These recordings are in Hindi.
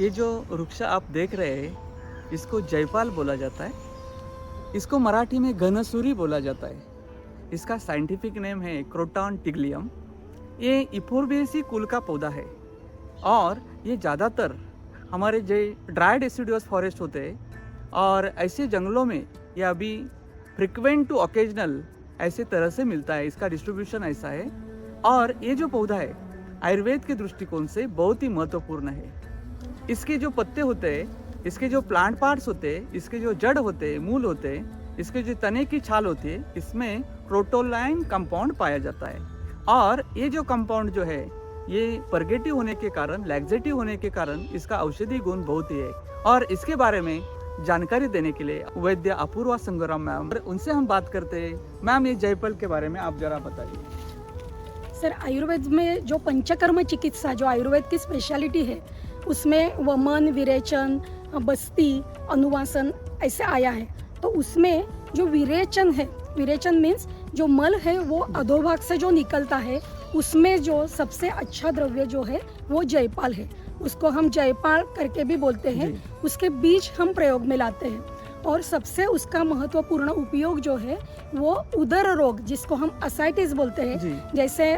ये जो वृक्ष आप देख रहे हैं, इसको जयपाल बोला जाता है। इसको मराठी में घनसूरी बोला जाता है। इसका साइंटिफिक नेम है क्रोटॉन टिग्लियम। ये इफोर्बिएसी कुल का पौधा है और ये ज़्यादातर हमारे जो ड्राई डेसिडुअस फॉरेस्ट होते हैं और ऐसे जंगलों में ये अभी फ्रिक्वेंट टू ओकेजनल ऐसे तरह से मिलता है। इसका डिस्ट्रीब्यूशन ऐसा है और ये जो पौधा है आयुर्वेद के दृष्टिकोण से बहुत ही महत्वपूर्ण है। इसके जो पत्ते होते हैं, इसके जो प्लांट पार्ट्स होते हैं, इसके जो जड़ होते हैं, मूल होते हैं, इसके जो तने की छाल होती है, इसमें क्रोटोलाइन कंपाउंड पाया जाता है। और ये जो कंपाउंड जो है ये परगेटिव होने के कारण, लैक्सेटिव होने के कारण इसका औषधि गुण बहुत ही है। और इसके बारे में जानकारी देने के लिए वैद्य अपूर्वा संगराम मैम, उनसे हम बात करते हैं। मैम, ये जयपाल के बारे में आप जरा बताइए। सर, आयुर्वेद में जो पंचकर्म चिकित्सा जो आयुर्वेद की स्पेशलिटी है उसमें वमन, विरेचन, बस्ती, अनुवासन ऐसे आया है। तो उसमें जो विरेचन है, विरेचन मीन्स जो मल है वो अधोभाग से जो निकलता है, उसमें जो सबसे अच्छा द्रव्य जो है वो जयपाल है। उसको हम जयपाल करके भी बोलते हैं। उसके बीज हम प्रयोग में लाते हैं और सबसे उसका महत्वपूर्ण उपयोग जो है वो उदर रोग, जिसको हम असाइटिस बोलते हैं, जैसे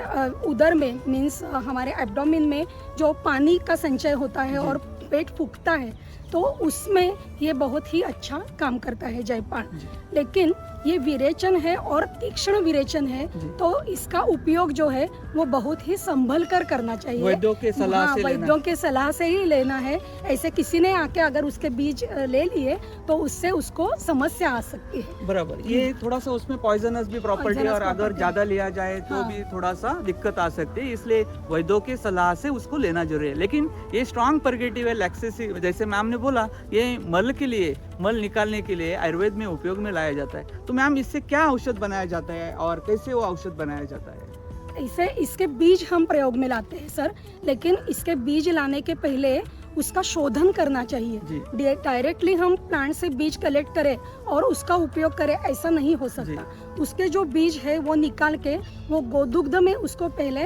उदर में मीन्स हमारे एब्डोमिन में जो पानी का संचय होता है और पेट फूकता है, तो उसमें ये बहुत ही अच्छा काम करता है जयपाल। लेकिन ये विरेचन है और तीक्ष्ण विरेचन है, तो इसका उपयोग जो है वो बहुत ही संभल कर करना चाहिए। वैद्यों के सलाह से वैद्यों के सलाह से ही लेना है। ऐसे किसी ने आके अगर उसके बीज ले लिए तो उससे उसको समस्या आ सकती है। बराबर, ये थोड़ा सा उसमें पॉइजनस भी प्रॉपर्टी है और अगर ज्यादा लिया जाए तो भी थोड़ा सा दिक्कत आ सकती है, इसलिए वैद्यों के सलाह से उसको लेना जरूरी है। लेकिन ये स्ट्रॉन्ग परगेटिव है, लैक्सेसिव, जैसे मैम ने बोला, ये मल के लिए, मल निकालने के लिए आयुर्वेद में उपयोग में लाया जाता है। तो मैम, इससे क्या औषध बनाया जाता है और कैसे वो औषध बनाया जाता है? इसे इसके बीज हम प्रयोग में लाते हैं सर, लेकिन इसके बीज लाने के पहले उसका शोधन करना चाहिए। डायरेक्टली हम प्लांट से बीज कलेक्ट करें और उसका उपयोग करें, ऐसा नहीं हो सकता। उसके जो बीज है वो निकाल के वो गोदुग्ध में उसको पहले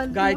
गाय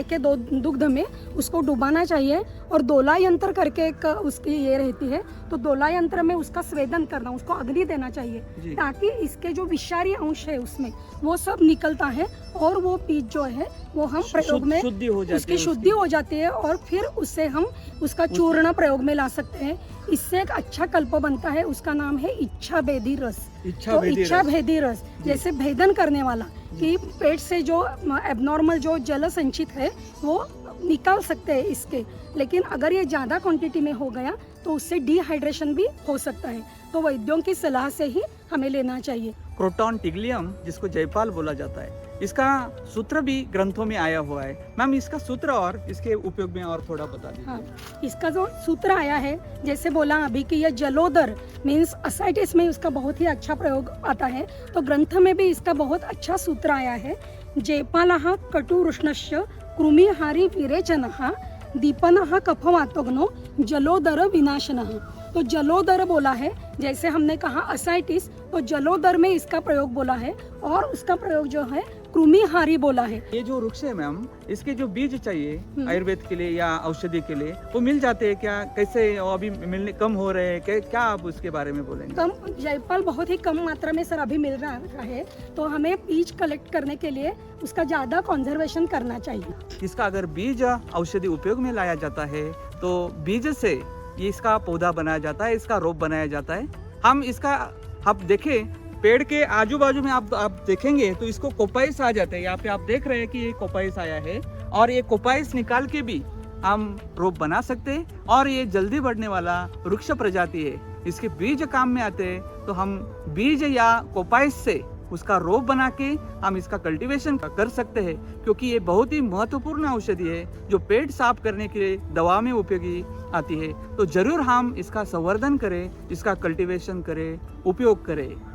के दुग्ध में उसको डुबाना चाहिए और दोला यंत्र करके एक उसकी ये रहती है, तो दोला यंत्र में उसका स्वेदन करना, उसको अग्नि देना चाहिए ताकि इसके जो विषारी अंश है उसमें वो सब निकलता है और वो बीज जो है वो हम प्रयोग में उसकी शुद्धि हो जाती है और फिर उससे हम उसका चूर्ण प्रयोग में ला सकते हैं। इससे एक अच्छा कल्प बनता है, उसका नाम है इच्छा भेदी रस। इच्छा भेदी रस जैसे भेदन करने वाला, कि पेट से जो एबनॉर्मल जो जल संचित है वो निकाल सकते हैं इसके। लेकिन अगर ये ज़्यादा क्वांटिटी में हो गया तो उससे डिहाइड्रेशन भी हो सकता है, तो वैद्यों की सलाह से ही हमें लेना चाहिए। क्रोटॉन टिग्लियम, जिसको जयपाल बोला जाता है, इसका सूत्र भी ग्रंथों में आया हुआ है। मैम, इसका सूत्र और इसके उपयोग में और थोड़ा बता दीजिए। हाँ, इसका जो सूत्र आया है, जैसे बोला अभी कि यह जलोदर मीन्स असाइटिस में उसका बहुत ही अच्छा प्रयोग आता है, तो ग्रंथ में भी इसका बहुत अच्छा सूत्र आया है। जयपालः कटुरुष्णस्य कृमिहारी विरेचनः दीपनः कफवातग्नो जलोदर विनाशनः। तो जलोदर बोला है, जैसे हमने कहा असाइटिस, तो जलोदर में इसका प्रयोग बोला है और उसका प्रयोग जो है कृमिहारी बोला है। ये जो वृक्ष है मैम, इसके जो बीज चाहिए आयुर्वेद के लिए या औषधि के लिए, वो मिल जाते हैं क्या? कैसे अभी मिलने कम हो रहे हैं क्या आप उसके बारे में बोलेंगे? कम, जयपाल बहुत ही कम मात्रा में सर अभी मिल रहा है, तो हमें बीज कलेक्ट करने के लिए उसका ज्यादा कंजर्वेशन करना चाहिए। इसका अगर बीज औषधि उपयोग में लाया जाता है तो बीज से ये इसका पौधा बनाया जाता है, इसका रोप बनाया जाता है। हम इसका, आप देखें पेड़ के आजू बाजू में आप देखेंगे तो इसको कोपाइस आ जाते हैं। यहाँ पे आप देख रहे हैं कि ये कोपाइस आया है और ये कोपाइस निकाल के भी हम रोप बना सकते हैं और ये जल्दी बढ़ने वाला वृक्ष प्रजाति है। इसके बीज काम में आते हैं, तो हम बीज या कोपाइस से उसका रोप बना के हम इसका कल्टीवेशन कर सकते हैं, क्योंकि ये बहुत ही महत्वपूर्ण औषधि है जो पेट साफ करने के लिए दवा में उपयोगी आती है। तो जरूर हम इसका संवर्धन करें, इसका कल्टीवेशन करें, उपयोग करें।